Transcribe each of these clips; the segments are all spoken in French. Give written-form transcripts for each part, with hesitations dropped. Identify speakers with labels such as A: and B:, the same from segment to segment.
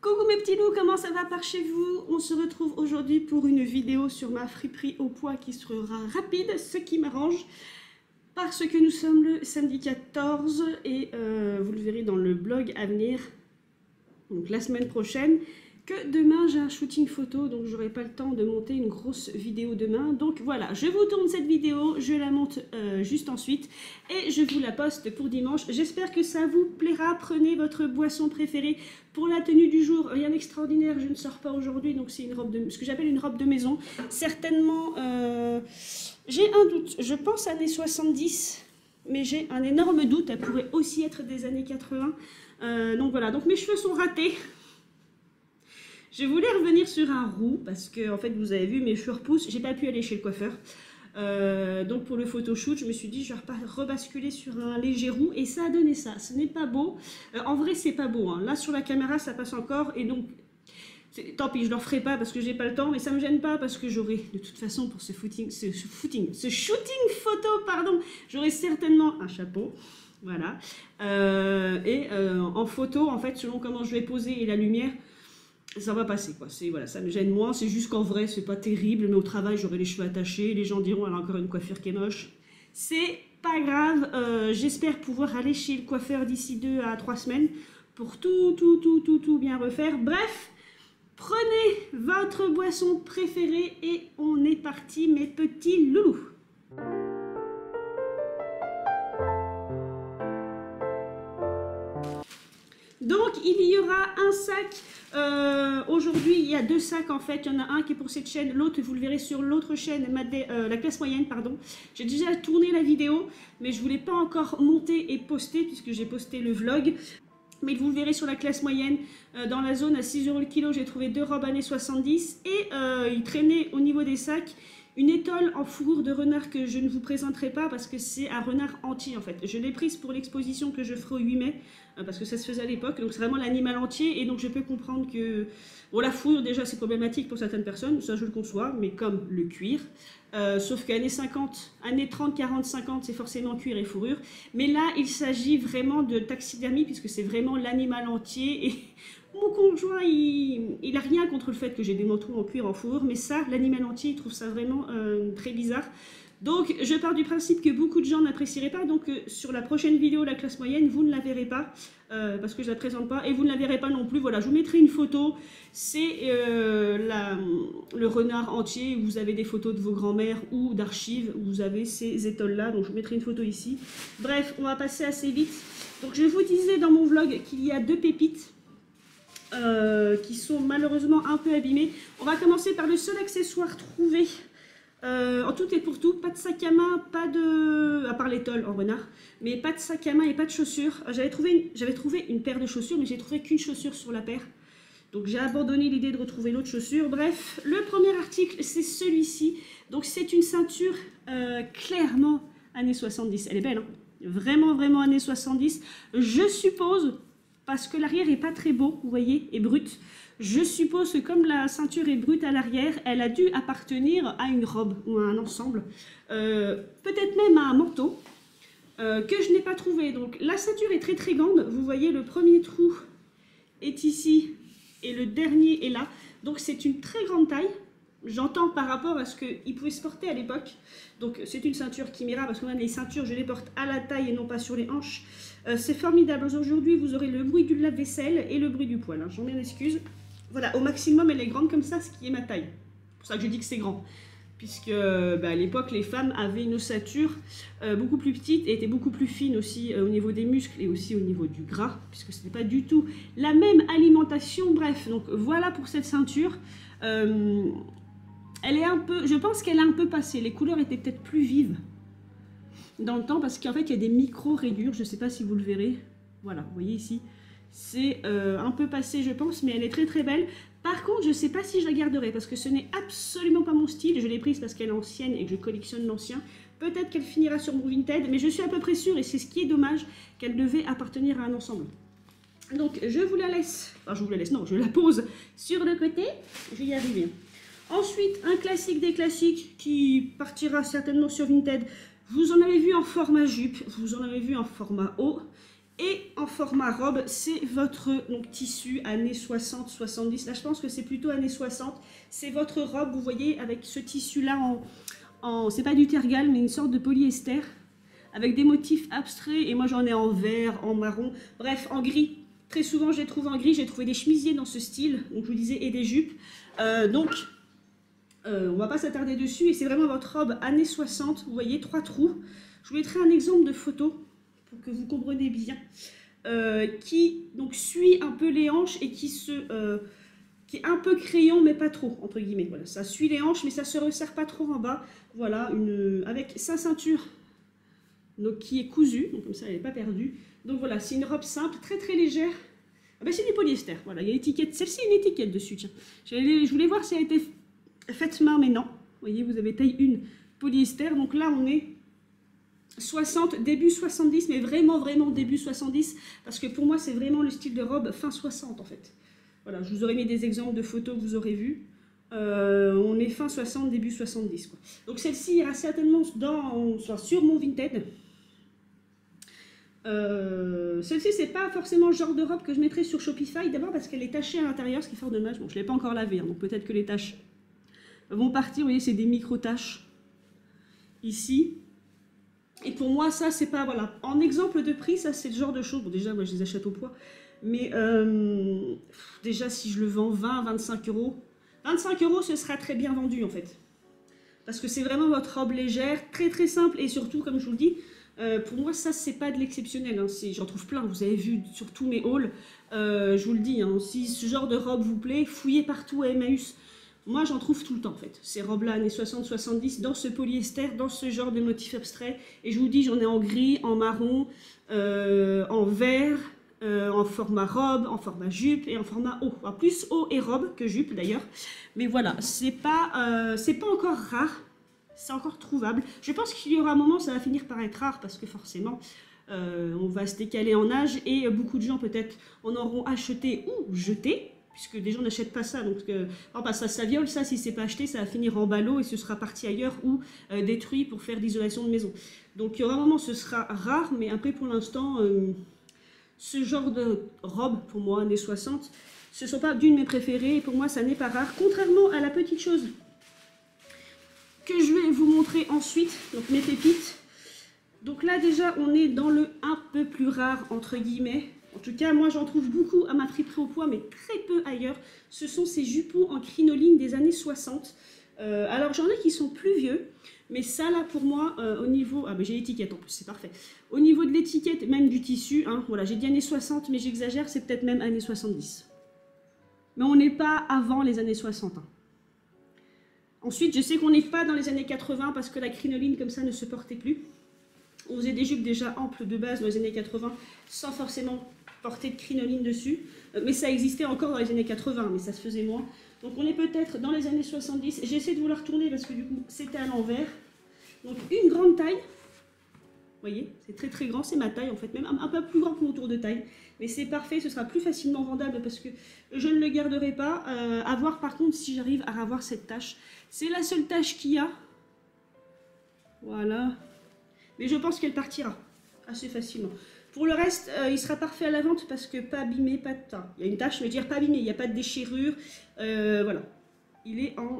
A: Coucou mes petits loups, comment ça va par chez vous? On se retrouve aujourd'hui pour une vidéo sur ma friperie au poids qui sera rapide, ce qui m'arrange parce que nous sommes le samedi 14 et vous le verrez dans le blog à venir, donc la semaine prochaine, que demain j'ai un shooting photo, donc j'aurai pas le temps de monter une grosse vidéo demain. Donc voilà, je vous tourne cette vidéo, je la monte juste ensuite et je vous la poste pour dimanche. J'espère que ça vous plaira. Prenez votre boisson préférée. Pour la tenue du jour, rien d'extraordinaire, je ne sors pas aujourd'hui, donc c'est une robe de, ce que j'appelle une robe de maison. Certainement, j'ai un doute, je pense années 70, mais j'ai un énorme doute, elle pourrait aussi être des années 80. Donc voilà, donc mes cheveux sont ratés. Je voulais revenir sur un roux parce que en fait vous avez vu mes cheveux repoussent, j'ai pas pu aller chez le coiffeur. Donc pour le photoshoot je me suis dit je vais rebasculer sur un léger roux et ça a donné ça. Ce n'est pas beau, en vrai c'est pas beau, hein. Là sur la caméra ça passe encore et donc tant pis je ne le ferai pas parce que j'ai pas le temps, mais ça me gêne pas parce que j'aurai de toute façon pour ce shooting photo pardon, j'aurai certainement un chapeau. Voilà, en photo en fait selon comment je vais poser et la lumière, ça va passer quoi, voilà, ça me gêne moins, c'est juste qu'en vrai c'est pas terrible, mais au travail j'aurai les cheveux attachés, les gens diront elle a encore une coiffure qui est moche, c'est pas grave. J'espère pouvoir aller chez le coiffeur d'ici 2 à 3 semaines pour tout bien refaire. Bref, prenez votre boisson préférée et on est parti mes petits loulous. Donc il y aura un sac, aujourd'hui il y a 2 sacs en fait, il y en a un qui est pour cette chaîne, l'autre vous le verrez sur l'autre chaîne, la classe moyenne pardon. J'ai déjà tourné la vidéo mais je ne voulais pas encore monter et poster puisque j'ai posté le vlog. Mais vous le verrez sur la classe moyenne, dans la zone à 6 € le kilo, j'ai trouvé 2 robes années 70 et il traînait au niveau des sacs une étole en fourrure de renard que je ne vous présenterai pas parce que c'est un renard entier en fait. Je l'ai prise pour l'exposition que je ferai au 8 mai parce que ça se faisait à l'époque, donc c'est vraiment l'animal entier et donc je peux comprendre que bon, la fourrure déjà c'est problématique pour certaines personnes, ça je le conçois, mais comme le cuir. Sauf qu'années 50, années 30, 40, 50, c'est forcément cuir et fourrure. Mais là, il s'agit vraiment de taxidermie puisque c'est vraiment l'animal entier. Et mon conjoint, il a rien contre le fait que j'ai des manteaux en cuir, en fourrure. Mais ça, l'animal entier, il trouve ça vraiment très bizarre. Donc, je pars du principe que beaucoup de gens n'apprécieraient pas. Donc, sur la prochaine vidéo, la classe moyenne, vous ne la verrez pas. Parce que je ne la présente pas. Et vous ne la verrez pas non plus. Voilà, je vous mettrai une photo. C'est le renard entier. Vous avez des photos de vos grands-mères ou d'archives. Vous avez ces étoiles-là. Donc, je vous mettrai une photo ici. Bref, on va passer assez vite. Donc, je vous disais dans mon vlog qu'il y a 2 pépites. Qui sont malheureusement un peu abîmées. On va commencer par le seul accessoire trouvé. En tout et pour tout, pas de sac à main, pas de... à part l'étole en renard, mais pas de sac à main et pas de chaussures. J'avais trouvé une paire de chaussures, mais j'ai trouvé qu'une chaussure sur la paire. Donc j'ai abandonné l'idée de retrouver l'autre chaussure. Bref, le premier article, c'est celui-ci. Donc c'est une ceinture clairement années 70. Elle est belle, hein, vraiment années 70. Je suppose, parce que l'arrière est pas très beau, vous voyez, et brut. Je suppose que comme la ceinture est brute à l'arrière, elle a dû appartenir à une robe ou à un ensemble, peut-être même à un manteau, que je n'ai pas trouvé. Donc la ceinture est très grande, vous voyez le premier trou est ici et le dernier est là. Donc c'est une très grande taille, j'entends par rapport à ce qu'il pouvait se porter à l'époque. Donc c'est une ceinture qui m'ira parce que même les ceintures je les porte à la taille et non pas sur les hanches. C'est formidable, aujourd'hui vous aurez le bruit du lave-vaisselle et le bruit du poêle, hein. J'en m'excuse. Voilà, au maximum elle est grande comme ça, ce qui est ma taille. C'est pour ça que je dis que c'est grand. Puisque à l'époque les femmes avaient une ossature beaucoup plus petite et étaient beaucoup plus fine aussi au niveau des muscles et aussi au niveau du gras. Puisque ce n'est pas du tout la même alimentation, bref. Donc voilà pour cette ceinture. Elle est un peu, je pense qu'elle a un peu passé, les couleurs étaient peut-être plus vives dans le temps parce qu'en fait il y a des micro-rayures, je ne sais pas si vous le verrez, voilà, vous voyez ici, c'est un peu passé je pense, mais elle est très belle. Par contre je ne sais pas si je la garderai parce que ce n'est absolument pas mon style, je l'ai prise parce qu'elle est ancienne et que je collectionne l'ancien, peut-être qu'elle finira sur mon Vinted, mais je suis à peu près sûre et c'est ce qui est dommage qu'elle devait appartenir à un ensemble. Donc je vous la laisse, enfin je vous la laisse, non, je la pose sur le côté, je vais y arriver. Ensuite, un classique des classiques qui partira certainement sur Vinted. Vous en avez vu en format jupe, vous en avez vu en format haut Et en format robe, c'est votre donc, tissu années 60-70. Là, je pense que c'est plutôt années 60. C'est votre robe, vous voyez, avec ce tissu-là c'est pas du tergal, mais une sorte de polyester, avec des motifs abstraits. Et moi, j'en ai en vert, en marron, bref, en gris. Très souvent, je les trouve en gris. J'ai trouvé des chemisiers dans ce style, donc je vous disais, et des jupes. On va pas s'attarder dessus. Et c'est vraiment votre robe années 60. Vous voyez, 3 trous. Je vous mettrai un exemple de photo pour que vous compreniez bien. Qui donc suit un peu les hanches et qui est un peu crayon, mais pas trop, entre guillemets. Voilà, ça suit les hanches, mais ça se resserre pas trop en bas. Voilà, avec sa ceinture donc, qui est cousue, donc comme ça elle n'est pas perdue. Donc voilà, c'est une robe simple, très très légère. Ah ben, c'est du polyester, voilà, il y a l'étiquette, celle-ci a une étiquette dessus, tiens. Je voulais voir si elle était faite main, mais non. Vous voyez, vous avez taille 1 polyester, donc là on est 60, début 70, mais vraiment vraiment début 70, parce que pour moi c'est vraiment le style de robe fin 60 en fait. Voilà, je vous aurais mis des exemples de photos que vous aurez vues. On est fin 60, début 70. Quoi. Donc celle-ci ira certainement sur mon Vinted. Celle-ci, c'est pas forcément le genre de robe que je mettrais sur Shopify. D'abord parce qu'elle est tachée à l'intérieur, ce qui est fort dommage. Bon, je ne l'ai pas encore lavée, hein, donc peut-être que les taches vont partir. Vous voyez, c'est des micro-taches ici. Et pour moi, ça, c'est pas... Voilà. En exemple de prix, ça, c'est le genre de choses... Bon, déjà, moi, je les achète au poids. Mais déjà, si je le vends 20-25 euros... 25 euros, ce sera très bien vendu, en fait. Parce que c'est vraiment votre robe légère, très très simple. Et surtout, comme je vous le dis, pour moi, ça, c'est pas de l'exceptionnel. Hein. J'en trouve plein, vous avez vu sur tous mes hauls. Je vous le dis, hein, si ce genre de robe vous plaît, fouillez partout à Emmaüs. Moi, j'en trouve tout le temps, en fait. Ces robes-là, années 60-70, dans ce polyester, dans ce genre de motif abstrait. Et je vous dis, j'en ai en gris, en marron, en vert, en format robe, en format jupe et en format haut. Enfin, plus haut et robe que jupe, d'ailleurs. Mais voilà, c'est pas encore rare. C'est encore trouvable. Je pense qu'il y aura un moment, ça va finir par être rare, parce que forcément, on va se décaler en âge. Et beaucoup de gens, peut-être, en auront acheté ou jeté. Puisque des gens n'achètent pas ça, donc ça viole, ça si c'est pas acheté, ça va finir en ballot et ce sera parti ailleurs ou détruit pour faire d'isolation de maison. Donc il y aura un moment, ce sera rare, mais après pour l'instant, ce genre de robe, pour moi, années 60, ce ne sont pas d'une de mes préférées et pour moi ça n'est pas rare, contrairement à la petite chose que je vais vous montrer ensuite, donc mes pépites. Donc là déjà on est dans le un peu plus rare entre guillemets. En tout cas, moi, j'en trouve beaucoup à ma friperie au poids, mais très peu ailleurs. Ce sont ces jupons en crinoline des années 60. Alors, j'en ai qui sont plus vieux, mais ça, là, pour moi, au niveau... Ah, ben j'ai l'étiquette en plus, c'est parfait. Au niveau de l'étiquette, même du tissu, hein, voilà, j'ai dit années 60, mais j'exagère, c'est peut-être même années 70. Mais on n'est pas avant les années 60. Hein. Ensuite, je sais qu'on n'est pas dans les années 80, parce que la crinoline, comme ça, ne se portait plus. On faisait des jupes déjà amples de base dans les années 80, sans forcément porter de crinoline dessus. Mais ça existait encore dans les années 80, mais ça se faisait moins. Donc on est peut-être dans les années 70. J'essaie de vous la retourner parce que du coup, c'était à l'envers. Donc une grande taille. Vous voyez, c'est très très grand, c'est ma taille en fait, même un peu plus grand que mon tour de taille. Mais c'est parfait, ce sera plus facilement vendable parce que je ne le garderai pas. À voir par contre si j'arrive à avoir cette tache. C'est la seule tache qu'il y a. Voilà. Mais je pense qu'elle partira assez facilement. Pour le reste, il sera parfait à la vente parce que pas abîmé, pas de teint. Il y a une tache, mais je veux dire pas abîmé, il n'y a pas de déchirure. Voilà.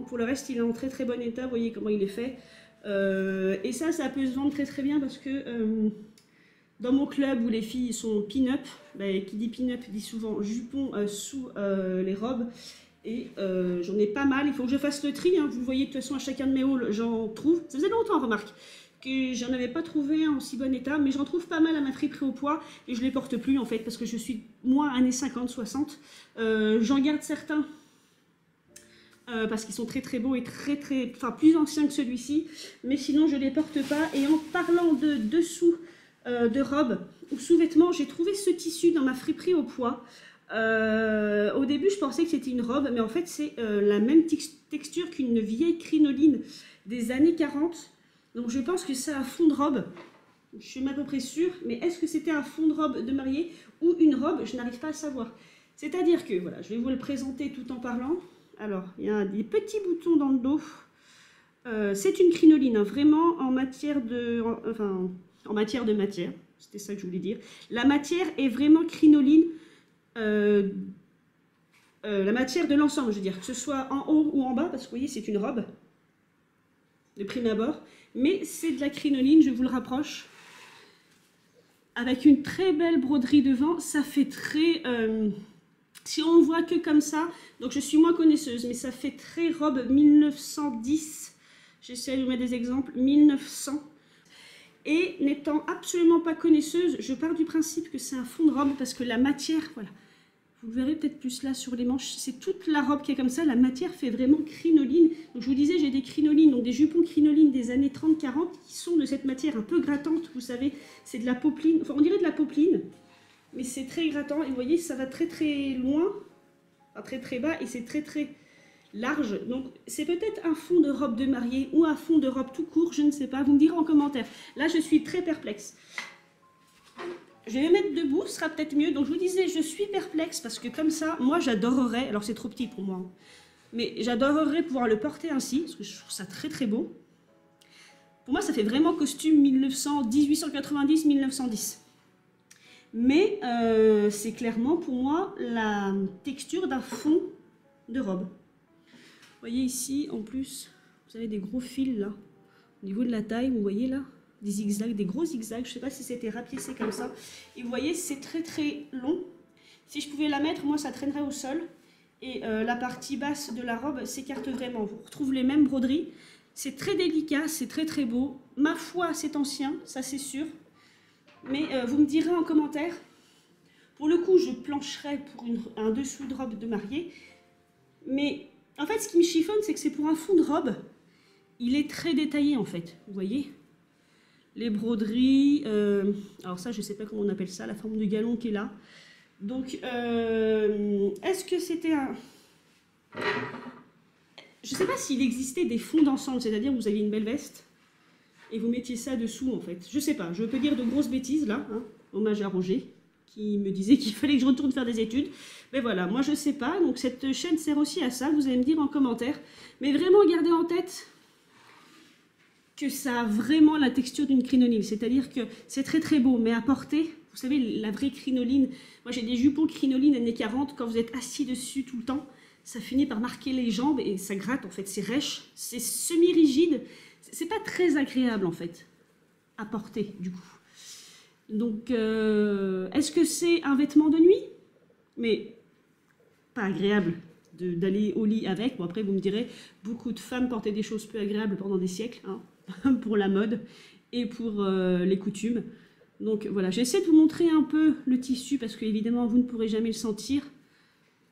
A: Pour le reste, il est en très très bon état. Vous voyez comment il est fait. Et ça peut se vendre très très bien parce que dans mon club où les filles sont pin-up, qui dit pin-up dit souvent jupon sous les robes. Et j'en ai pas mal. Il faut que je fasse le tri. Hein. Vous le voyez de toute façon à chacun de mes hauls, j'en trouve. Ça faisait longtemps, remarque. Que j'en avais pas trouvé en si bon état, mais j'en trouve pas mal à ma friperie au poids et je les porte plus en fait parce que je suis moins années 50-60. J'en garde certains parce qu'ils sont très très beaux et plus anciens que celui-ci, mais sinon je les porte pas. Et en parlant de dessous de robe ou sous-vêtements, j'ai trouvé ce tissu dans ma friperie au poids. Au début je pensais que c'était une robe, mais en fait c'est la même texture qu'une vieille crinoline des années 40. Donc je pense que c'est un fond de robe, je suis à peu près sûre, mais est-ce que c'était un fond de robe de mariée ou une robe? Je n'arrive pas à savoir. C'est-à-dire que, voilà, je vais vous le présenter tout en parlant. Alors, il y a des petits boutons dans le dos. C'est une crinoline, hein, vraiment en matière de matière. C'était ça que je voulais dire. La matière est vraiment crinoline. La matière de l'ensemble, je veux dire, que ce soit en haut ou en bas, parce que vous voyez, c'est une robe de prime abord, mais c'est de la crinoline, je vous le rapproche, avec une très belle broderie devant. Ça fait très... si on ne voit que comme ça, donc je suis moins connaisseuse, mais ça fait très robe 1910. J'essaie de vous mettre des exemples, 1900. Et n'étant absolument pas connaisseuse, je pars du principe que c'est un fond de robe, parce que la matière, voilà, vous le verrez peut-être plus là sur les manches, c'est toute la robe qui est comme ça, la matière fait vraiment crinoline. Donc je vous disais, j'ai des crinolines, donc des jupons crinolines des années 30-40 qui sont de cette matière un peu grattante, vous savez, c'est de la popeline, enfin on dirait de la popeline, mais c'est très grattant, et vous voyez, ça va très très loin, enfin, très très bas, et c'est très très large. Donc c'est peut-être un fond de robe de mariée ou un fond de robe tout court, je ne sais pas, vous me direz en commentaire. Là je suis très perplexe. Je vais me mettre debout, ce sera peut-être mieux. Donc je vous disais, je suis perplexe parce que comme ça, moi j'adorerais, alors c'est trop petit pour moi, mais j'adorerais pouvoir le porter ainsi, parce que je trouve ça très très beau. Pour moi ça fait vraiment costume 1890-1910. Mais c'est clairement pour moi la texture d'un fond de robe. Vous voyez ici, en plus, vous avez des gros fils là, au niveau de la taille, vous voyez là, des zigzags, des gros zigzags, je ne sais pas si c'était rapiécé comme ça. Et vous voyez, c'est très très long. Si je pouvais la mettre, moi ça traînerait au sol. Et la partie basse de la robe s'écarte vraiment. Vous retrouvez les mêmes broderies. C'est très délicat, c'est très très beau. Ma foi, c'est ancien, ça c'est sûr. Mais vous me direz en commentaire. Pour le coup, je plancherai pour un dessous de robe de mariée. Mais en fait, ce qui me chiffonne, c'est que c'est pour un fond de robe. Il est très détaillé en fait, vous voyez. Les broderies, alors ça je ne sais pas comment on appelle ça, la forme de galon qui est là. Donc, est-ce que c'était un... Je ne sais pas s'il existait des fonds d'ensemble, c'est-à-dire vous aviez une belle veste et vous mettiez ça dessous en fait. Je ne sais pas, je peux dire de grosses bêtises là, hein, hommage à Roger, qui me disait qu'il fallait que je retourne faire des études. Mais voilà, moi je ne sais pas, donc cette chaîne sert aussi à ça, vous allez me dire en commentaire. Mais vraiment gardez en tête que ça a vraiment la texture d'une crinoline, c'est-à-dire que c'est très très beau, mais à porter, vous savez, la vraie crinoline, moi j'ai des jupons crinoline années 40, quand vous êtes assis dessus tout le temps, ça finit par marquer les jambes et ça gratte en fait, c'est rêche, c'est semi-rigide, c'est pas très agréable en fait, à porter du coup. Donc, est-ce que c'est un vêtement de nuit? Mais pas agréable d'aller au lit avec, bon après vous me direz, beaucoup de femmes portaient des choses peu agréables pendant des siècles, hein. Pour la mode et pour les coutumes. Donc voilà, j'essaie de vous montrer un peu le tissu parce que évidemment vous ne pourrez jamais le sentir,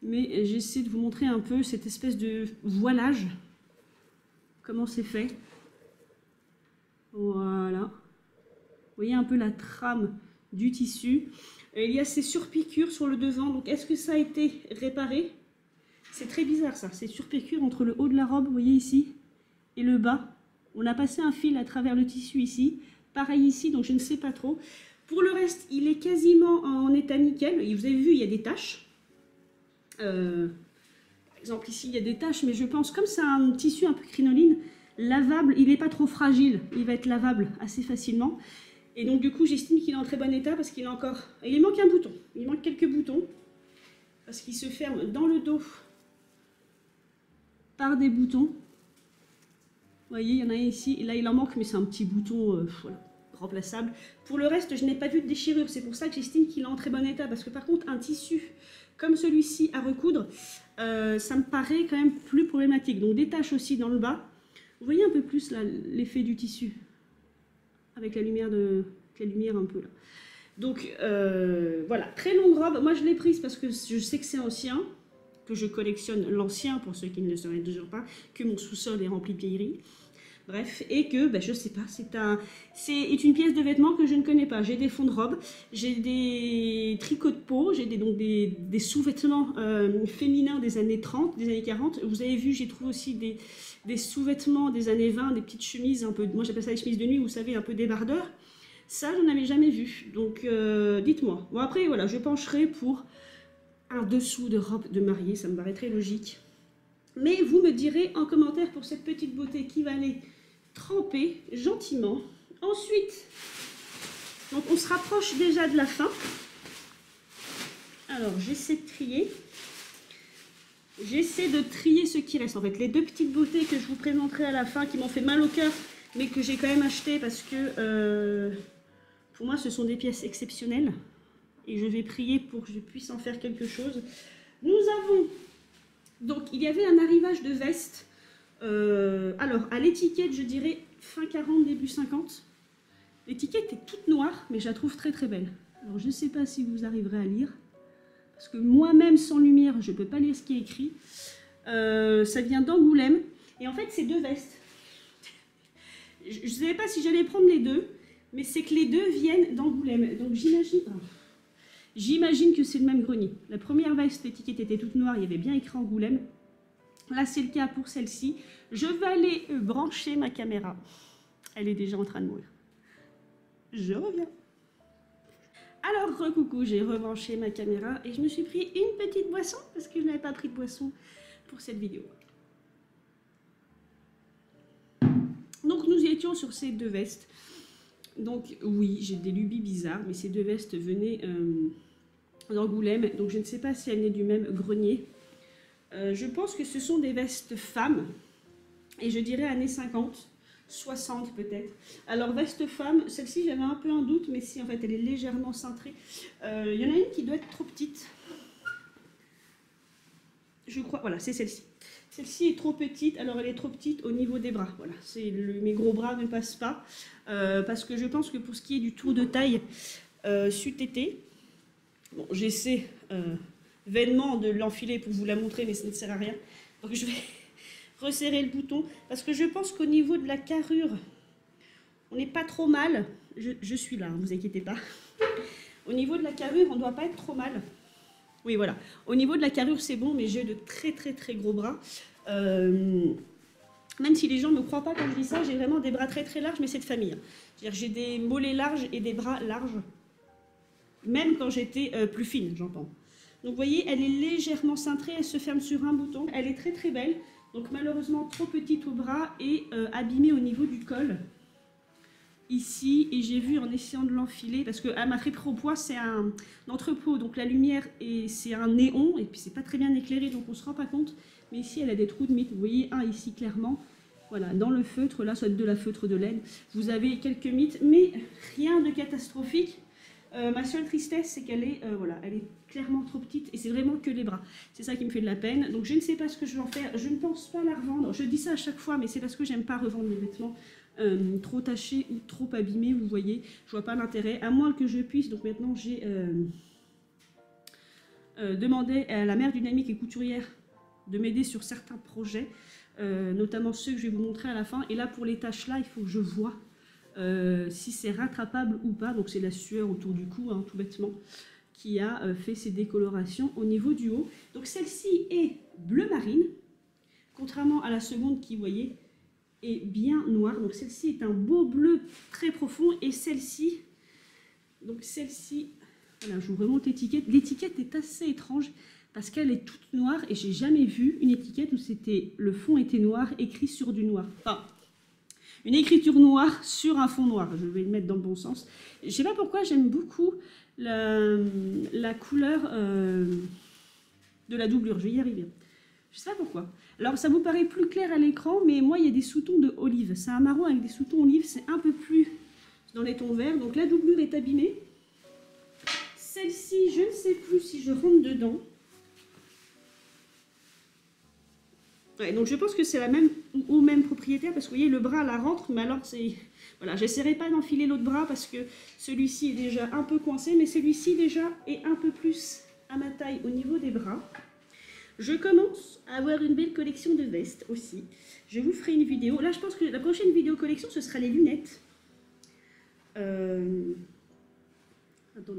A: mais j'essaie de vous montrer un peu cette espèce de voilage, comment c'est fait. Voilà, vous voyez un peu la trame du tissu. Il y a ces surpiqûres sur le devant, donc est-ce que ça a été réparé? C'est très bizarre ça, ces surpiqûres entre le haut de la robe, vous voyez ici, et le bas. On a passé un fil à travers le tissu ici, pareil ici, donc je ne sais pas trop. Pour le reste, il est quasiment en état nickel. Et vous avez vu, il y a des taches. Par exemple, ici, il y a des taches, mais je pense, comme c'est un tissu un peu crinoline, lavable, il n'est pas trop fragile. Il va être lavable assez facilement. Et donc, du coup, j'estime qu'il est en très bon état parce qu'il a encore... Il manque un bouton. Il manque quelques boutons parce qu'il se ferme dans le dos par des boutons. Vous voyez, il y en a un ici, et là il en manque, mais c'est un petit bouton voilà, remplaçable. Pour le reste, je n'ai pas vu de déchirure, c'est pour ça que j'estime qu'il est en très bon état, parce que par contre, un tissu comme celui-ci à recoudre, ça me paraît quand même plus problématique. Donc des taches aussi dans le bas. Vous voyez un peu plus l'effet du tissu, avec la lumière un peu là. Donc voilà, très longue robe. Moi je l'ai prise parce que je sais que c'est ancien, que je collectionne l'ancien, pour ceux qui ne le sauraient toujours pas, que mon sous-sol est rempli de vieilleries. Bref, et que, ben, je sais pas, c'est une pièce de vêtement que je ne connais pas. J'ai des fonds de robe, j'ai des tricots de peau, j'ai des sous-vêtements féminins des années 30, des années 40. Vous avez vu, j'ai trouvé aussi des sous-vêtements des années 20, des petites chemises un peu, moi j'appelle ça les chemises de nuit, vous savez, un peu débardeur. Ça, je n'en avais jamais vu. Donc, dites-moi. Bon, après, voilà, je pencherai pour un dessous de robe de mariée, ça me paraît très logique. Mais vous me direz en commentaire pour cette petite beauté qui va aller tremper gentiment. Ensuite, Donc on se rapproche déjà de la fin. Alors j'essaie de trier. J'essaie de trier ce qui reste. En fait, les deux petites beautés que je vous présenterai à la fin, qui m'ont fait mal au cœur, mais que j'ai quand même acheté parce que pour moi ce sont des pièces exceptionnelles. Et je vais prier pour que je puisse en faire quelque chose. Nous avons, donc il y avait un arrivage de veste. Alors à l'étiquette, je dirais fin 40, début 50. L'étiquette est toute noire, mais je la trouve très très belle. Alors je ne sais pas si vous arriverez à lire. Parce que moi-même, sans lumière, je ne peux pas lire ce qui est écrit. Ça vient d'Angoulême. Et en fait, c'est deux vestes. Je ne savais pas si j'allais prendre les deux, mais c'est que les deux viennent d'Angoulême. Donc j'imagine que c'est le même grenier. La première veste, l'étiquette était toute noire, il y avait bien écrit Angoulême. Là, c'est le cas pour celle-ci. Je vais aller brancher ma caméra. Elle est déjà en train de mourir. Je reviens. Alors, recoucou, j'ai rebranché ma caméra et je me suis pris une petite boisson parce que je n'avais pas pris de boisson pour cette vidéo. Donc, nous étions sur ces deux vestes. Donc, oui, j'ai des lubies bizarres, mais ces deux vestes venaient d'Angoulême. Donc, je ne sais pas si elles venaient du même grenier. Je pense que ce sont des vestes femmes et je dirais années 50. 60 peut-être. Alors veste femme, celle-ci j'avais un peu un doute, mais si en fait elle est légèrement cintrée. Il y en a une qui doit être trop petite. Je crois, voilà, c'est celle-ci. Celle-ci est trop petite, alors elle est trop petite au niveau des bras. Voilà, mes gros bras ne passent pas. Parce que je pense que pour ce qui est du tour de taille, c'eût été. Bon, j'essaie vainement de l'enfiler pour vous la montrer, mais ça ne sert à rien. Donc je vais resserrer le bouton, parce que je pense qu'au niveau de la carrure, on n'est pas trop mal. Je suis là, ne vous inquiétez pas. Au niveau de la carrure, on ne doit pas être trop mal. Oui, voilà. Au niveau de la carrure, c'est bon, mais j'ai de très très très gros bras. Même si les gens ne me croient pas quand je dis ça, j'ai vraiment des bras très très larges, mais c'est de famille. J'ai des mollets larges et des bras larges. Même quand j'étais plus fine, j'entends. Donc vous voyez, elle est légèrement cintrée, elle se ferme sur un bouton. Elle est très très belle. Donc malheureusement trop petite au bras et abîmée au niveau du col. Ici, et j'ai vu en essayant de l'enfiler, parce que ma friperie au poids c'est un entrepôt, donc la lumière c'est un néon, et puis c'est pas très bien éclairé, donc on se rend pas compte. Mais ici elle a des trous de mitre, vous voyez un ici clairement. Voilà, dans le feutre, là, soit de la feutre de laine, vous avez quelques mitres, mais rien de catastrophique. Ma seule tristesse, c'est qu'elle est, voilà, elle est clairement trop petite et c'est vraiment que les bras. C'est ça qui me fait de la peine. Donc je ne sais pas ce que je vais en faire. Je ne pense pas la revendre. Je dis ça à chaque fois, mais c'est parce que j'aime pas revendre mes vêtements trop tachés ou trop abîmés. Vous voyez, je vois pas l'intérêt. À moins que je puisse. Donc maintenant, j'ai demandé à la mère d'une amie qui est couturière de m'aider sur certains projets, notamment ceux que je vais vous montrer à la fin. Et là, pour les taches là, il faut que je vois si c'est rattrapable ou pas. Donc c'est la sueur autour du cou, hein, tout bêtement, qui a fait ces décolorations au niveau du haut. Donc celle-ci est bleu marine, contrairement à la seconde qui, vous voyez, est bien noire. Donc celle-ci est un beau bleu très profond et celle-ci, donc celle-ci, voilà, je vous remonte l'étiquette. L'étiquette est assez étrange parce qu'elle est toute noire et j'ai jamais vu une étiquette où le fond était noir, écrit sur du noir. Enfin, une écriture noire sur un fond noir. Je vais le mettre dans le bon sens. Je ne sais pas pourquoi j'aime beaucoup la couleur de la doublure. Je vais y arriver. Je ne sais pas pourquoi. Alors, ça vous paraît plus clair à l'écran, mais moi, il y a des sous-tons de olive. C'est un marron avec des sous-tons olive. C'est un peu plus dans les tons verts. Donc, la doublure est abîmée. Celle-ci, je ne sais plus si je rentre dedans. Ouais, donc je pense que c'est la même ou même propriétaire parce que vous voyez le bras la rentre, mais alors c'est voilà, j'essaierai pas d'enfiler l'autre bras parce que celui-ci est déjà un peu coincé, mais celui-ci déjà est un peu plus à ma taille au niveau des bras. Je commence à avoir une belle collection de vestes aussi. Je vous ferai une vidéo. Là, je pense que la prochaine vidéo collection, ce sera les lunettes. Attendez,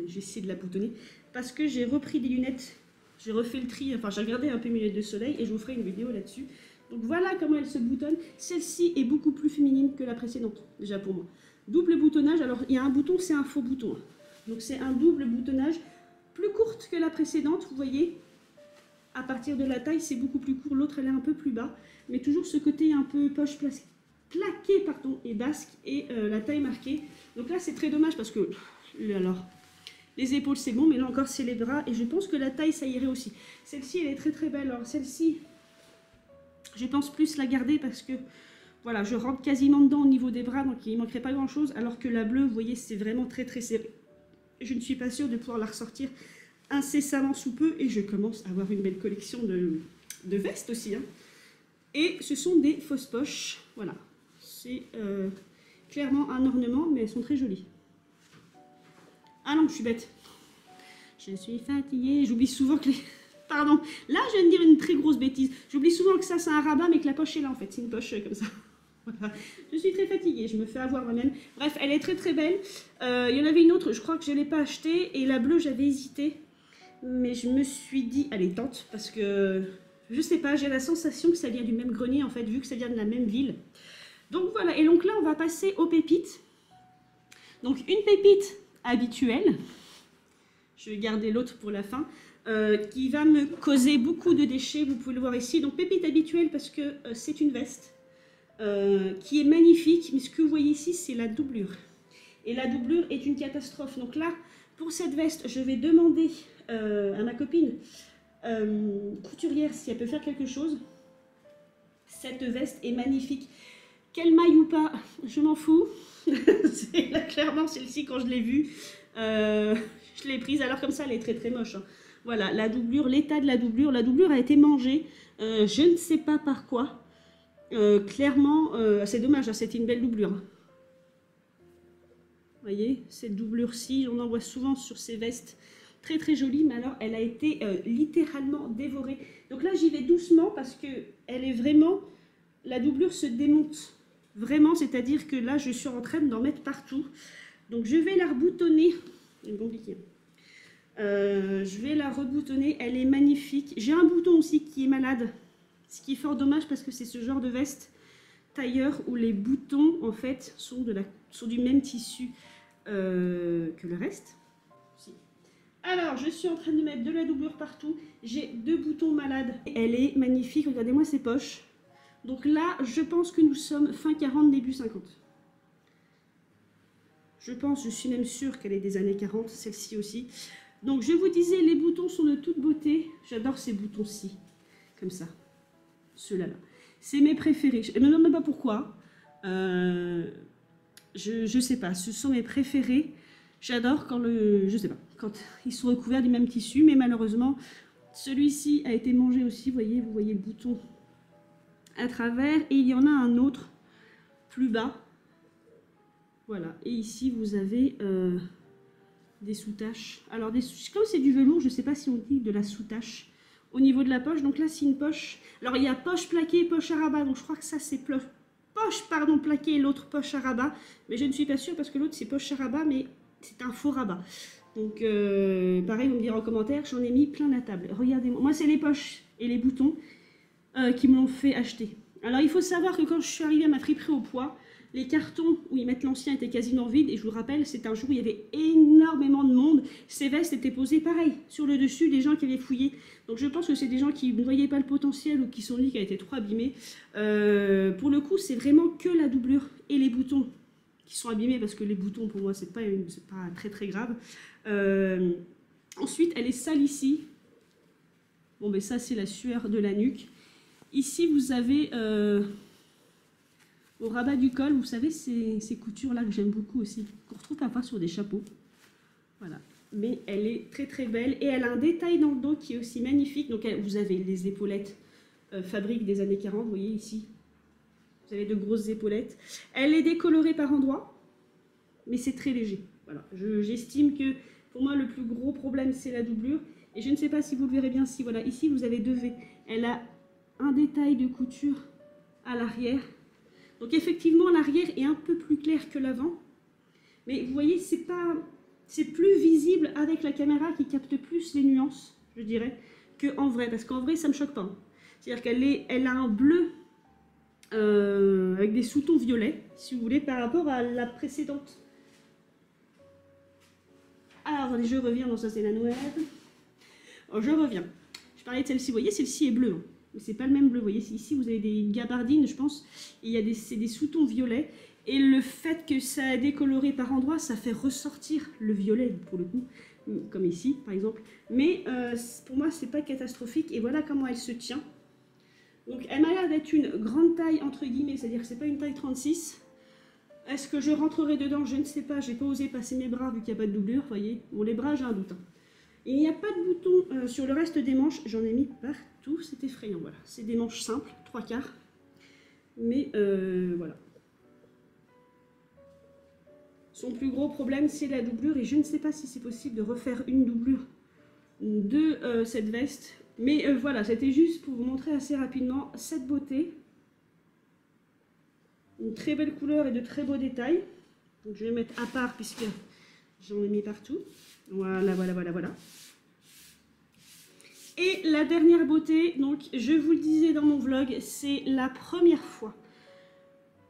A: je vais essayer de la boutonner parce que j'ai repris des lunettes. J'ai refait le tri, enfin j'ai regardé un peu mes lunettes de soleil et je vous ferai une vidéo là-dessus. Donc voilà comment elle se boutonne. Celle-ci est beaucoup plus féminine que la précédente, déjà pour moi. Double boutonnage, alors il y a un bouton, c'est un faux bouton. Donc c'est un double boutonnage, plus courte que la précédente, vous voyez. À partir de la taille, c'est beaucoup plus court, l'autre elle est un peu plus bas. Mais toujours ce côté un peu poche plaqué, pardon, et basque et la taille marquée. Donc là c'est très dommage parce que Alors, les épaules c'est bon, mais là encore c'est les bras. Et je pense que la taille ça irait aussi. Celle-ci elle est très très belle. Alors celle-ci, je pense plus la garder parce que voilà, je rentre quasiment dedans au niveau des bras, donc il ne manquerait pas grand chose. Alors que la bleue, vous voyez, c'est vraiment très très serré. Je ne suis pas sûre de pouvoir la ressortir incessamment sous peu. Et je commence à avoir une belle collection de vestes aussi. Hein. Et ce sont des fausses poches. Voilà, c'est clairement un ornement, mais elles sont très jolies. Ah non, je suis bête. Je suis fatiguée. J'oublie souvent que les... Pardon. Là, je viens de dire une très grosse bêtise. J'oublie souvent que ça, c'est un rabat, mais que la poche est là, en fait. C'est une poche comme ça. Voilà. Je suis très fatiguée. Je me fais avoir moi-même. Bref, elle est très, très belle. Il y en avait une autre. Je crois que je ne l'ai pas achetée. Et la bleue, j'avais hésité. Mais je me suis dit, allez, tente. Parce que, je sais pas, j'ai la sensation que ça vient du même grenier, en fait, vu que ça vient de la même ville. Donc, voilà. Et donc là, on va passer aux pépites. Donc, une pépite habituelle. Je vais garder l'autre pour la fin. Qui va me causer beaucoup de déchets, vous pouvez le voir ici. Donc pépite habituelle parce que c'est une veste qui est magnifique, mais ce que vous voyez ici c'est la doublure. Et la doublure est une catastrophe. Donc là, pour cette veste, je vais demander à ma copine couturière si elle peut faire quelque chose. Cette veste est magnifique. Qu'elle maille ou pas, je m'en fous. Là, clairement, celle-ci, quand je l'ai vue, je l'ai prise. Alors comme ça, elle est très très moche. Hein. Voilà, la doublure, l'état de la doublure a été mangée, je ne sais pas par quoi, clairement, c'est dommage, hein, c'était une belle doublure. Vous voyez, cette doublure-ci, on en voit souvent sur ces vestes, très très jolie, mais alors elle a été littéralement dévorée. Donc là, j'y vais doucement parce que elle est vraiment, la doublure se démonte, vraiment, c'est-à-dire que là, je suis en train d'en mettre partout. Donc je vais la reboutonner, c'est compliqué. Je vais la reboutonner, elle est magnifique. J'ai un bouton aussi qui est malade, ce qui est fort dommage parce que c'est ce genre de veste tailleur où les boutons en fait sont du même tissu que le reste. Alors je suis en train de mettre de la doublure partout, j'ai 2 boutons malades. Elle est magnifique, regardez-moi ses poches. Donc là je pense que nous sommes fin 40, début 50. Je suis même sûre qu'elle est des années 40, celle-ci aussi. Donc je vous disais, les boutons sont de toute beauté. J'adore ces boutons-ci, comme ça. Ceux-là. C'est mes préférés. Je ne me demande même pas pourquoi. Je sais pas, ce sont mes préférés. J'adore quand quand ils sont recouverts du même tissu, mais malheureusement, celui-ci a été mangé aussi. Vous voyez le bouton à travers. Et il y en a un autre plus bas. Voilà. Et ici, vous avez... des sous-taches. Alors, comme c'est du velours, je ne sais pas si on dit de la sous-tache au niveau de la poche. Donc là, c'est une poche. Alors, il y a poche plaquée, poche à rabat. Donc, je crois que ça, c'est poche, pardon, plaquée et l'autre poche à rabat. Mais je ne suis pas sûre parce que l'autre, c'est poche à rabat, mais c'est un faux rabat. Donc, pareil, vous me direz en commentaire, j'en ai mis plein la table. Regardez-moi. Moi, c'est les poches et les boutons qui me l'ont fait acheter. Alors, il faut savoir que quand je suis arrivée à ma friperie au poids, les cartons où ils mettent l'ancien étaient quasiment vides. Et je vous rappelle, c'est un jour où il y avait énormément de monde. Ces vestes étaient posées pareil, sur le dessus, des gens qui avaient fouillé. Donc je pense que c'est des gens qui ne voyaient pas le potentiel ou qui sont dit qu'elle était trop abîmée. Pour le coup, c'est vraiment que la doublure et les boutons qui sont abîmés. Parce que les boutons, pour moi, c'est pas très très grave. Ensuite, elle est sale ici. Bon, ben ça, c'est la sueur de la nuque. Ici, vous avez... au rabat du col, vous savez, ces coutures-là que j'aime beaucoup aussi, qu'on retrouve parfois sur des chapeaux. Voilà. Mais elle est très très belle et elle a un détail dans le dos qui est aussi magnifique. Donc vous avez les épaulettes fabrique des années 40, vous voyez ici. Vous avez de grosses épaulettes. Elle est décolorée par endroits, mais c'est très léger. Voilà. J'estime que pour moi le plus gros problème c'est la doublure. Et je ne sais pas si vous le verrez bien, si voilà, ici vous avez 2 V. Elle a un détail de couture à l'arrière. Donc effectivement, l'arrière est un peu plus clair que l'avant. Mais vous voyez, c'est plus visible avec la caméra qui capte plus les nuances, je dirais, qu'en vrai. Parce qu'en vrai, ça ne me choque pas. C'est-à-dire qu'elle a un bleu avec des sous-tons violets, si vous voulez, par rapport à la précédente. Alors, attendez, je reviens. Non, ça c'est la noire. Oh, je reviens. Je parlais de celle-ci. Vous voyez, celle-ci est bleue. Hein. Mais c'est pas le même bleu, vous voyez, ici vous avez des gabardines, je pense, et c'est des sous-tons violets, Et le fait que ça a décoloré par endroits, ça fait ressortir le violet, pour le coup, comme ici, par exemple. Mais pour moi, c'est pas catastrophique. Et voilà comment elle se tient. Donc, elle m'a l'air d'être une grande taille, entre guillemets, c'est-à-dire que c'est pas une taille 36. Est-ce que je rentrerai dedans? Je ne sais pas. J'ai pas osé passer mes bras vu qu'il n'y a pas de doublure, vous voyez. Bon, les bras, j'ai un doute. Hein. Il n'y a pas de bouton sur le reste des manches. J'en ai mis partout. C'est effrayant, voilà. C'est des manches simples, 3/4. Mais voilà. Son plus gros problème, c'est la doublure. Et je ne sais pas si c'est possible de refaire une doublure de cette veste. Mais voilà, c'était juste pour vous montrer assez rapidement cette beauté. Une très belle couleur et de très beaux détails. Donc je vais mettre à part puisque j'en ai mis partout. Voilà, voilà, voilà, voilà. Et la dernière beauté, donc je vous le disais dans mon vlog, c'est la première fois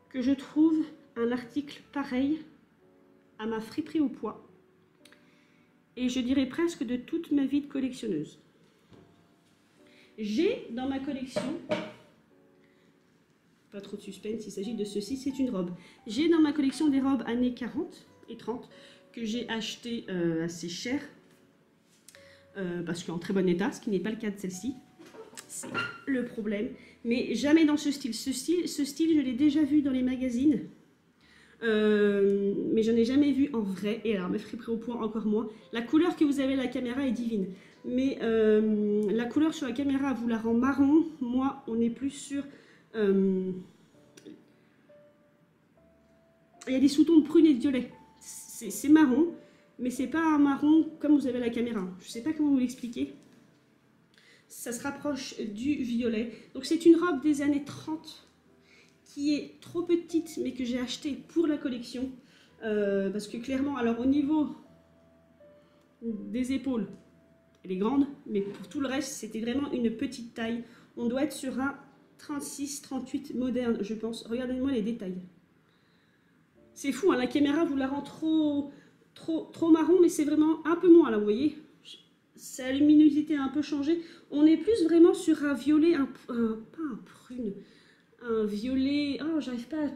A: que je trouve un article pareil à ma friperie au poids. Et je dirais presque de toute ma vie de collectionneuse. J'ai dans ma collection, pas trop de suspense, il s'agit de ceci, c'est une robe. J'ai dans ma collection des robes années 40 et 30 que j'ai achetées assez cher. Parce qu'en très bon état, ce qui n'est pas le cas de celle-ci. C'est le problème. Mais jamais dans ce style. Ce style, je l'ai déjà vu dans les magazines. Mais je n'en ai jamais vu en vrai. Et alors, me friperie au point encore moins. La couleur que vous avez à la caméra est divine. Mais la couleur sur la caméra vous la rend marron. Moi, on est plus sur... il y a des sous-tons de prune et de violet. C'est marron. Mais c'est pas un marron comme vous avez à la caméra. Je sais pas comment vous l'expliquer. Ça se rapproche du violet. Donc c'est une robe des années 30 qui est trop petite mais que j'ai achetée pour la collection. Parce que clairement, alors au niveau des épaules, elle est grande. Mais pour tout le reste, c'était vraiment une petite taille. On doit être sur un 36-38 moderne, je pense. Regardez-moi les détails. C'est fou, hein, la caméra vous la rend trop marron, mais c'est vraiment un peu moins là, vous voyez. Sa luminosité a un peu changé. On est plus vraiment sur un violet, pas un prune, un violet. Oh, j'arrive pas.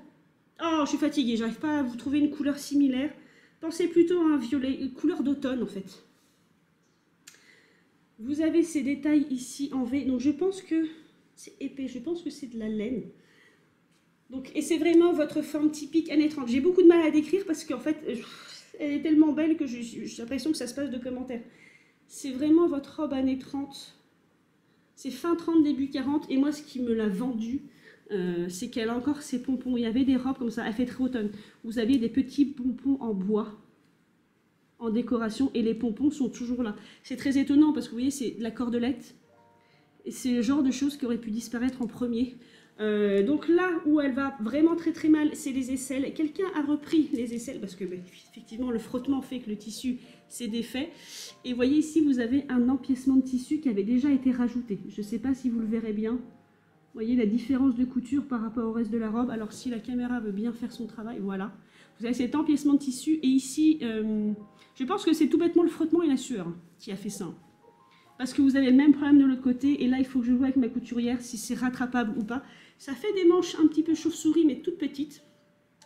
A: Oh, je suis fatiguée, j'arrive pas à vous trouver une couleur similaire. Pensez plutôt à un violet, une couleur d'automne en fait. Vous avez ces détails ici en V, donc je pense que c'est épais, je pense que c'est de la laine. Donc, et c'est vraiment votre forme typique années 30. J'ai beaucoup de mal à décrire parce qu'en fait, elle est tellement belle que j'ai l'impression que ça se passe de commentaires. C'est vraiment votre robe années 30. C'est fin 30, début 40. Et moi, ce qui me l'a vendue, c'est qu'elle a encore ses pompons. Il y avait des robes comme ça, elle fait très automne. Vous aviez des petits pompons en bois, en décoration, et les pompons sont toujours là. C'est très étonnant parce que vous voyez, c'est de la cordelette. Et c'est le genre de choses qui aurait pu disparaître en premier. Donc là où elle va vraiment très mal, c'est les aisselles. Quelqu'un a repris les aisselles parce que effectivement le frottement fait que le tissu s'est défait. Et vous voyez ici vous avez un empiècement de tissu qui avait déjà été rajouté. Je ne sais pas si vous le verrez bien. Vous voyez la différence de couture par rapport au reste de la robe. Alors si la caméra veut bien faire son travail, voilà. Vous avez cet empiècement de tissu et ici, je pense que c'est tout bêtement le frottement et la sueur qui a fait ça. Parce que vous avez le même problème de l'autre côté. Et là, il faut que je vois avec ma couturière si c'est rattrapable ou pas. Ça fait des manches un petit peu chauve-souris, mais toutes petites.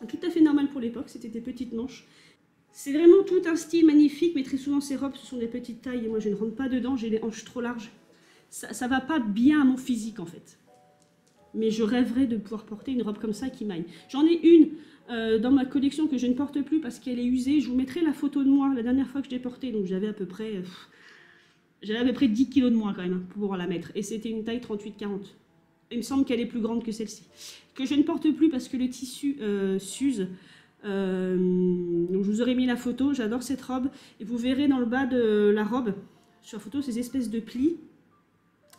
A: Tout à fait normal pour l'époque, c'était des petites manches. C'est vraiment tout un style magnifique, mais très souvent ces robes, ce sont des petites tailles. Et moi, je ne rentre pas dedans, j'ai les hanches trop larges. Ça va pas bien à mon physique, en fait. Mais je rêverais de pouvoir porter une robe comme ça qui m'aille. J'en ai une dans ma collection que je ne porte plus parce qu'elle est usée. Je vous mettrai la photo de moi la dernière fois que je l'ai portée. Donc j'avais à peu près... J'avais à peu près 10 kg de moins quand même pour pouvoir la mettre. Et c'était une taille 38-40. Il me semble qu'elle est plus grande que celle-ci. Que je ne porte plus parce que le tissu s'use. Donc je vous aurais mis la photo. J'adore cette robe. Et vous verrez dans le bas de la robe, sur la photo, ces espèces de plis.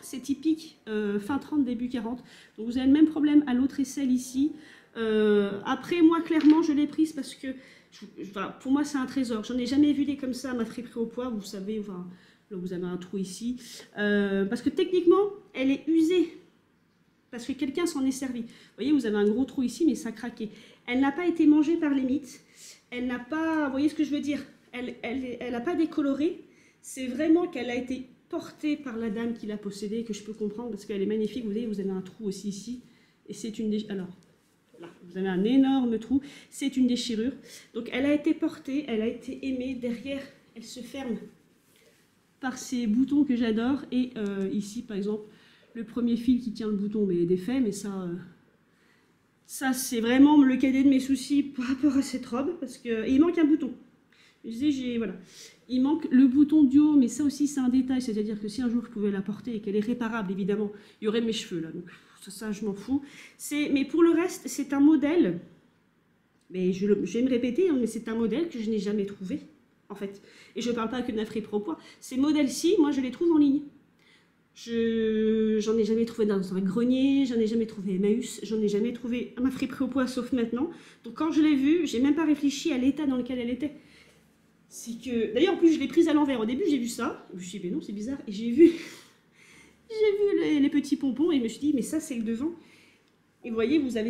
A: C'est typique fin 30, début 40. Donc vous avez le même problème à l'autre aisselle ici. Après, moi, clairement, je l'ai prise parce que pour moi, c'est un trésor. J'en ai jamais vu des comme ça à ma friperie au poids. Vous savez, enfin... Là, vous avez un trou ici. Parce que techniquement, elle est usée. Parce que quelqu'un s'en est servi. Vous voyez, vous avez un gros trou ici, mais ça a craqué. Elle n'a pas été mangée par les mites. Elle n'a pas... Vous voyez ce que je veux dire? Elle n'a pas décoloré. C'est vraiment qu'elle a été portée par la dame qui l'a possédée, que je peux comprendre, parce qu'elle est magnifique. Vous voyez, vous avez un trou aussi ici. Et c'est une... Alors, Là, vous avez un énorme trou, c'est une déchirure. Donc elle a été portée, elle a été aimée. Derrière, elle se ferme par ces boutons que j'adore. Et ici, par exemple, le premier fil qui tient le bouton est défait, mais ça c'est vraiment le cadet de mes soucis par rapport à cette robe, parce qu'il manque un bouton. Je disais, voilà. Il manque le bouton du haut, mais ça aussi c'est un détail, c'est-à-dire que si un jour je pouvais la porter et qu'elle est réparable, évidemment, il y aurait mes cheveux là, donc ça je m'en fous. Mais pour le reste, c'est un modèle, mais je vais me répéter, hein, mais c'est un modèle que je n'ai jamais trouvé, en fait. Et je ne parle pas que de ma friperie au poids. Ces modèles-ci, moi je les trouve en ligne. J'en ai jamais trouvé dans un grenier, j'en ai jamais trouvé à Emmaüs, j'en ai jamais trouvé à ma friperie au poids, sauf maintenant. Donc quand je l'ai vue, j'ai même pas réfléchi à l'état dans lequel elle était. C'est que, d'ailleurs en plus je l'ai prise à l'envers, au début j'ai vu ça, je me suis dit mais non c'est bizarre, et j'ai vu les petits pompons et je me suis dit mais ça c'est le devant. Et vous voyez vous avez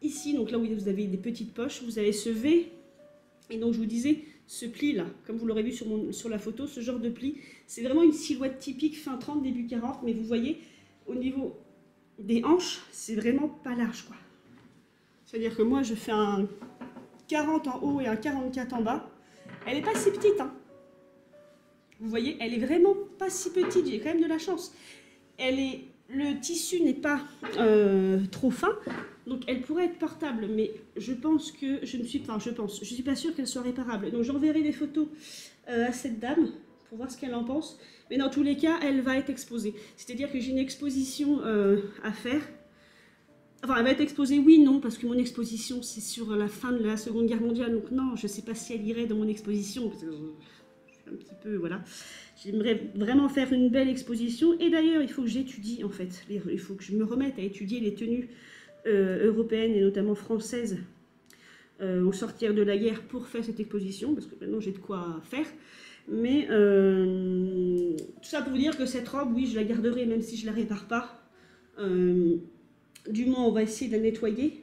A: ici, donc là où vous avez des petites poches, vous avez ce V, et donc je vous disais ce pli là, comme vous l'aurez vu sur la photo, ce genre de pli, c'est vraiment une silhouette typique fin 30, début 40, mais vous voyez au niveau des hanches, c'est vraiment pas large quoi. C'est-à-dire que moi je fais un 40 en haut et un 44 en bas. Elle n'est pas si petite, hein. Vous voyez, elle est vraiment pas si petite, j'ai quand même de la chance. Le tissu n'est pas trop fin, donc elle pourrait être portable, mais je pense que je suis pas sûre qu'elle soit réparable. Donc j'enverrai des photos à cette dame pour voir ce qu'elle en pense. Mais dans tous les cas, elle va être exposée. C'est-à-dire que j'ai une exposition à faire. Enfin, elle va être exposée, oui, non, parce que mon exposition, c'est sur la fin de la Seconde Guerre mondiale. Donc non, je ne sais pas si elle irait dans mon exposition, parce que je suis un petit peu, voilà. J'aimerais vraiment faire une belle exposition. Et d'ailleurs, il faut que j'étudie, en fait. Il faut que je me remette à étudier les tenues européennes, et notamment françaises, au sortir de la guerre pour faire cette exposition, parce que maintenant, j'ai de quoi faire. Mais tout ça pour vous dire que cette robe, oui, je la garderai, même si je ne la répare pas. Du moins, on va essayer de la nettoyer,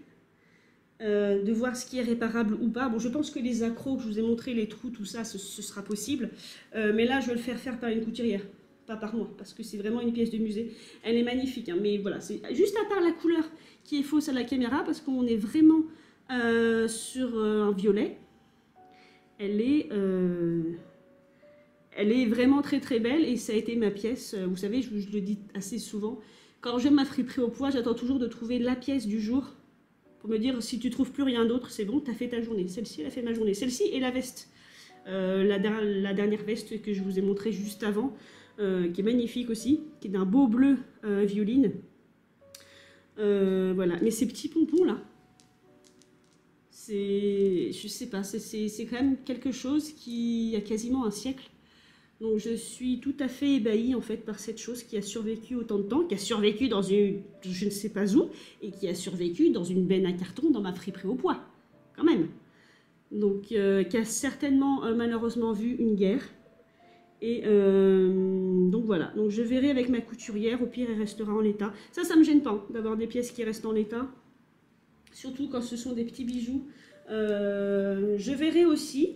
A: de voir ce qui est réparable ou pas. Bon, je pense que les accros que je vous ai montré, les trous, tout ça, ce sera possible. Mais là, je vais le faire par une couturière, pas par moi, parce que c'est vraiment une pièce de musée. Elle est magnifique, hein, mais voilà, c'est juste à part la couleur qui est fausse à la caméra, parce qu'on est vraiment sur un violet. Elle est vraiment très très belle et ça a été ma pièce. Vous savez, je le dis assez souvent. Quand j'aime ma friperie au poids, j'attends toujours de trouver la pièce du jour pour me dire si tu trouves plus rien d'autre, c'est bon, tu as fait ta journée. Celle-ci, elle a fait ma journée. Celle-ci et la veste. La dernière veste que je vous ai montrée juste avant, qui est magnifique aussi, qui est d'un beau bleu violine. Voilà. Mais ces petits pompons là, je sais pas, c'est quand même quelque chose qui a quasiment un siècle. Donc je suis tout à fait ébahie en fait par cette chose qui a survécu autant de temps, qui a survécu dans une, je ne sais pas où, et qui a survécu dans une benne à carton dans ma friperie au poids, quand même. Donc qui a certainement malheureusement vu une guerre. Et donc voilà, donc je verrai avec ma couturière, au pire elle restera en l'état. Ça me gêne pas d'avoir des pièces qui restent en l'état, surtout quand ce sont des petits bijoux. Je verrai aussi,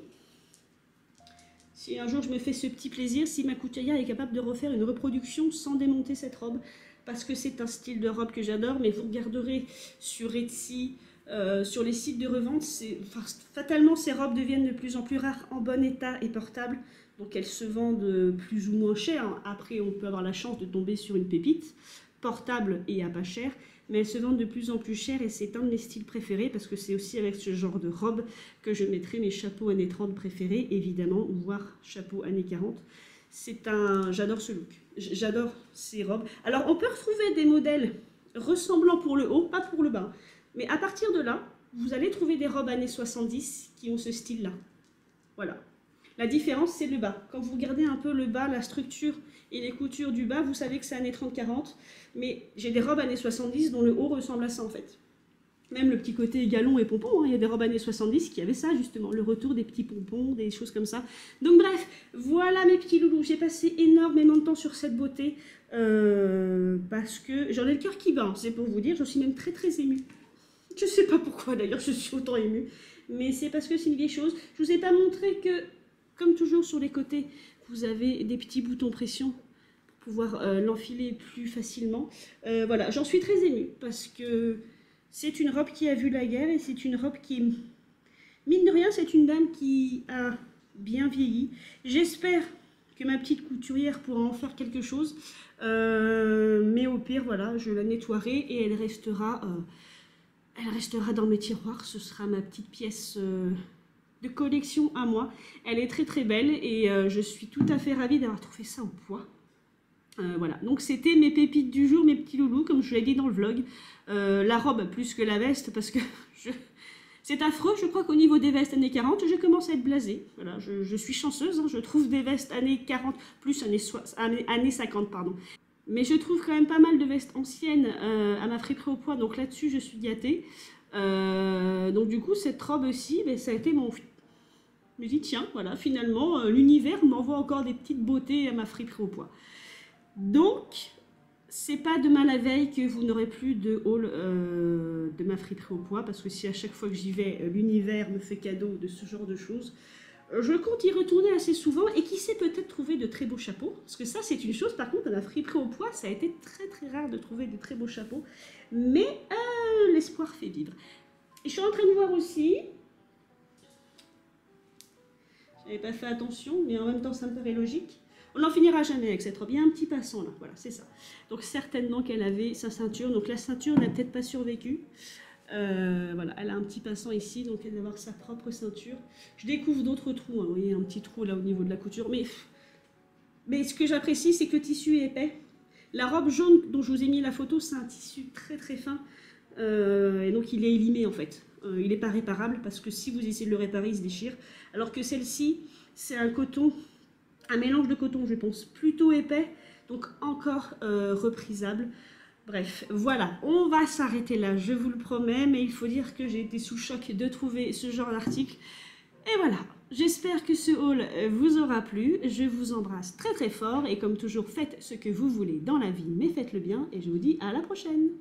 A: si un jour je me fais ce petit plaisir, si ma couturière est capable de refaire une reproduction sans démonter cette robe, parce que c'est un style de robe que j'adore, mais vous regarderez sur Etsy, sur les sites de revente, fatalement ces robes deviennent de plus en plus rares, en bon état et portables, donc elles se vendent plus ou moins cher. Après on peut avoir la chance de tomber sur une pépite, portable et à pas cher, mais elles se vendent de plus en plus cher et c'est un de mes styles préférés parce que c'est aussi avec ce genre de robe que je mettrai mes chapeaux années 30 préférés, évidemment, voire chapeaux années 40. J'adore ce look, j'adore ces robes. Alors on peut retrouver des modèles ressemblants pour le haut, pas pour le bas, mais à partir de là, vous allez trouver des robes années 70 qui ont ce style-là. Voilà. La différence, c'est le bas. Quand vous regardez un peu le bas, la structure et les coutures du bas, vous savez que c'est années 30-40. Mais j'ai des robes années 70 dont le haut ressemble à ça, en fait. Même le petit côté galon et pompon, hein, il y a des robes années 70 qui avaient ça, justement. Le retour des petits pompons, des choses comme ça. Donc bref, voilà mes petits loulous. J'ai passé énormément de temps sur cette beauté parce que j'en ai le cœur qui bat, hein, c'est pour vous dire. Je suis même très très émue. Je ne sais pas pourquoi, d'ailleurs, je suis autant émue. Mais c'est parce que c'est une vieille chose. Je ne vous ai pas montré que, comme toujours sur les côtés, vous avez des petits boutons pression pour pouvoir l'enfiler plus facilement. Voilà, j'en suis très émue parce que C'est une robe qui a vu la guerre et c'est une robe qui, mine de rien, c'est une dame qui a bien vieilli. J'espère que ma petite couturière pourra en faire quelque chose. Mais au pire, voilà, je la nettoierai et elle restera dans mes tiroirs. Ce sera ma petite pièce de collection à moi. Elle est très très belle et je suis tout à fait ravie d'avoir trouvé ça en poids. Voilà, donc c'était mes pépites du jour, mes petits loulous, comme je l'ai dit dans le vlog. La robe plus que la veste, parce que c'est affreux, je crois qu'au niveau des vestes années 40, je commence à être blasée. Voilà, je suis chanceuse, hein, je trouve des vestes années 40, plus années 50, pardon. Mais je trouve quand même pas mal de vestes anciennes à ma friperie au poids, donc là-dessus je suis gâtée. Donc du coup, cette robe-ci, ben, ça a été mon... Je me dis, tiens, voilà, finalement, l'univers m'envoie encore des petites beautés à ma friperie au poids. Donc, c'est pas demain la veille que vous n'aurez plus de haul de ma friperie au poids, parce que si à chaque fois que j'y vais, l'univers me fait cadeau de ce genre de choses, je compte y retourner assez souvent et qui sait peut-être trouver de très beaux chapeaux, parce que ça c'est une chose, par contre à la friperie au poids, ça a été très très rare de trouver de très beaux chapeaux, mais l'espoir fait vivre. Et je suis en train de voir aussi, j'avais pas fait attention, mais en même temps ça me paraît logique. On n'en finira jamais avec cette robe. Il y a un petit passant là, voilà, c'est ça. Donc certainement qu'elle avait sa ceinture. Donc la ceinture n'a peut-être pas survécu. Voilà, elle a un petit passant ici, donc elle va avoir sa propre ceinture. Je découvre d'autres trous, hein. Vous voyez, un petit trou là au niveau de la couture. Mais ce que j'apprécie, c'est que le tissu est épais. La robe jaune dont je vous ai mis la photo, c'est un tissu très très fin. Et donc il est élimé en fait. Il n'est pas réparable parce que si vous essayez de le réparer, il se déchire. Alors que celle-ci, c'est un coton... Un mélange de coton, je pense, plutôt épais, donc encore reprisable. Bref, voilà, on va s'arrêter là, je vous le promets, mais il faut dire que j'ai été sous choc de trouver ce genre d'article. Et voilà, j'espère que ce haul vous aura plu, je vous embrasse très très fort, et comme toujours, faites ce que vous voulez dans la vie, mais faites-le bien, et je vous dis à la prochaine.